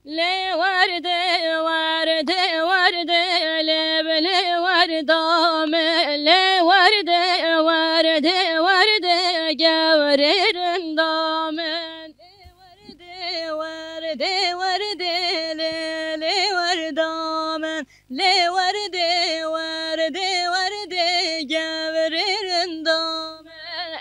لی ورده ورده ورده لبلی وردام لی ورده ورده ورده گوری رندامن ورده ورده ورده لی وردامن لی ورده ورده ورده گوری رندامن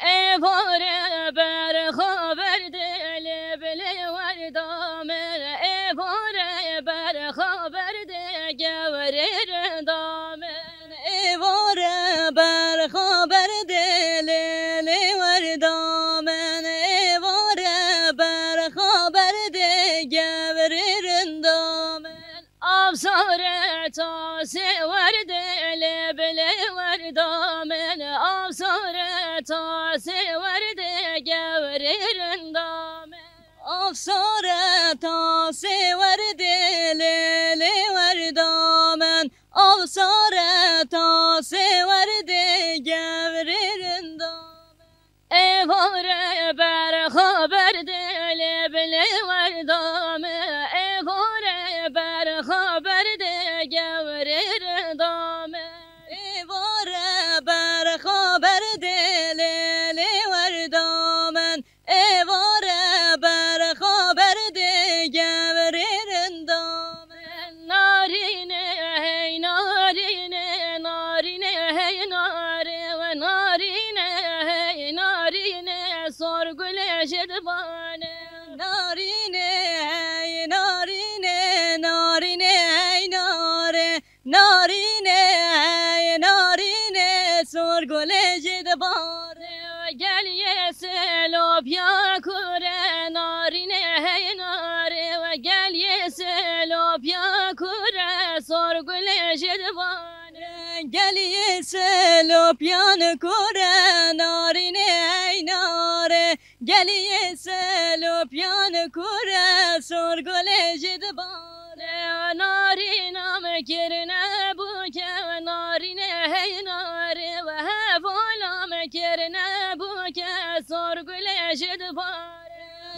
ای باره بر خبرده لبلی وردامن ای باره بر خبرده گوری رندامن ای باره بر خبرده لی وردامن ای باره بر خبرده گوری رندامن افسار تاسی ورده لبلی وردامن افسار تاسی ورده گوری رندامن افسار تاسی ورده لی وردامن افسار تاسی ورده گوری رندامن ای باره بر خبرده لبلی وردامن ای باره بر خبرده گوری رندامن ای باره بر خبرده لی وردامن ای باره بر خبرده گوری رندامن نارینه هی نارینه نارینه هی ناره و نارینه هی نارینه سرگل شدبانه نارینه هی نارینه نارینه هی ناره نارینه هی نارینه سرگل شدبانه گل یه سلوبیا کوره نارینه هی ناره و گل یه سلوبیا کوره سرگل شدبانه گل یه سلوبیان کوره نارینه هی ناره گل یه سلوبیان کوره سرگل شدبانه نارینم کرنه بو که نارینه هی ناره و هفولم کرنه بو که سرگل شدبانه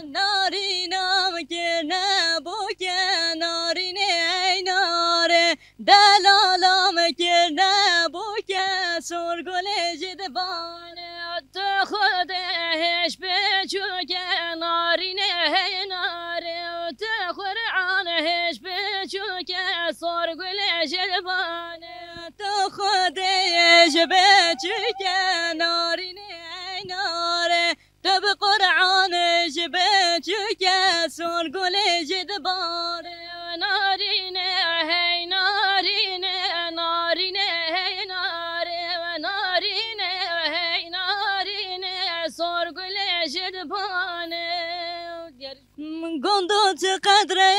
نارینم کرنه بو که نارینه هی ناره دلالم کرنه بو که سرگل شدبانه تو خود هش بچو که نارینه هی ناره تو قرآن هش بچو که سرگل شدبانه تو خود هش بچو که نارینه هی ناره تو به قرآن هش بچو که سرگل شدبانه نارینه هی نارینه نارینه هی ناره و نارینه هی نارینه سرگل شدبانه گندو چقدره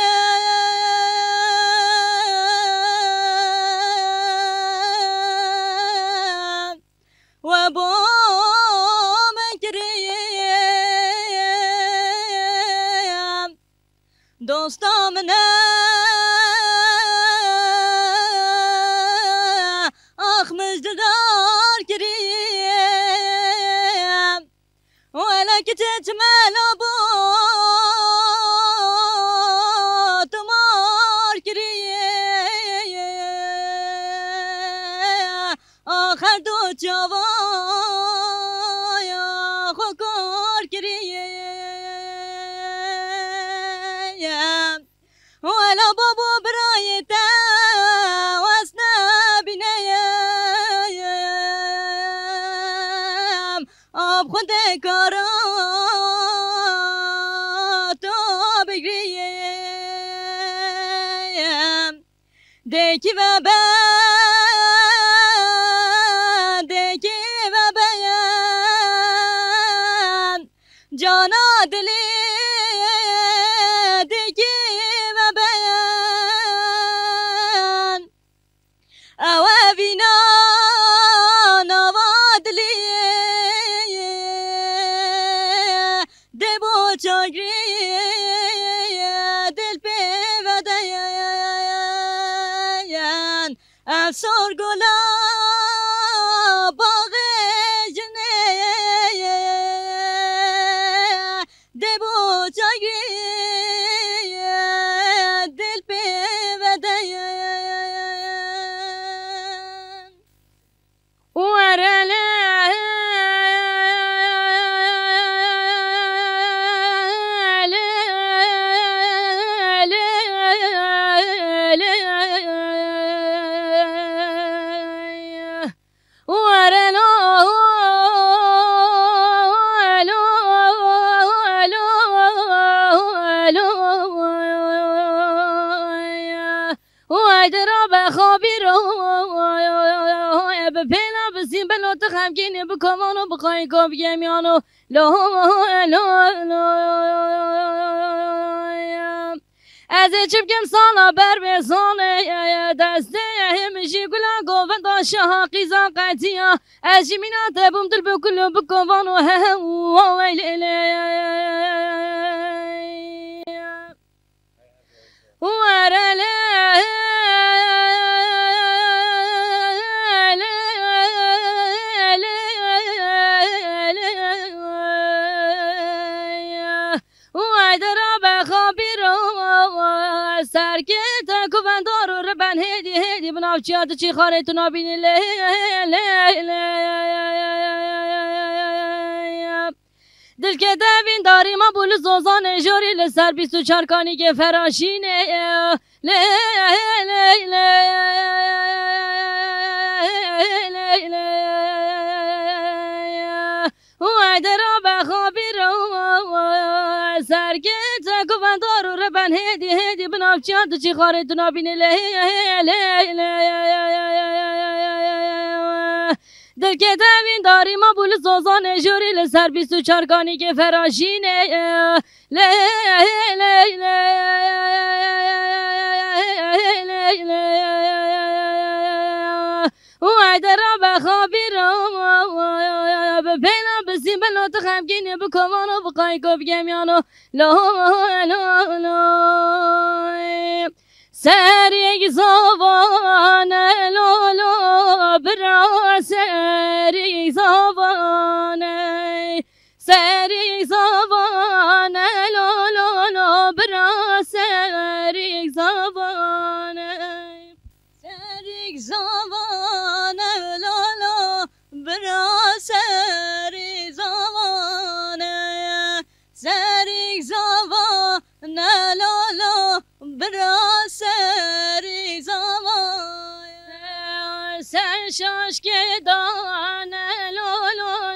و با مکریم دوستام نه آخ مجددار کریم ولا كتت مالا بو تمار كريه آخر دو جوايا خكار كريه ولا بابو برايته واسنا بنايم اب خود کارا تو بگریم دکی و دکی و بیان جانا دلی دکی و بیان اوابینا نوادلی دبو چاگری دل پی و دیان افسار گلا باغ جنه دبو چاگری درا بخوابی رو به پیلا بسیم بلو تخمگینی بکمانو بخوایی کب گمیانو لا از چپ کم سالا بر به سانه دسته همشی گلا گوون داشته ها قیزا قطیا از جمینات بوم دل بکلو بکوانو هدي بنافشات شي خاريتنا بين دل که دوین داری ما بول زوزان جوری لسر 24 کانی که فراشینه و درا بخوابی رو سرگت گوندار رو بن هدی بنافشات چی خارتونا بینه دل که دوین داری ما بول زوزان جوری لسر 24 کانی که فراشینه و درا بخوابی رو به پیلا بسیم بلو تخمگینی بکوانو بقای کب گمیانو سر یک زبانه برا سر یک زبانه برا سر یک زبانه برا سری زمانه سری زمانه لالا برا سری زمانه سر شاش که دانه لالا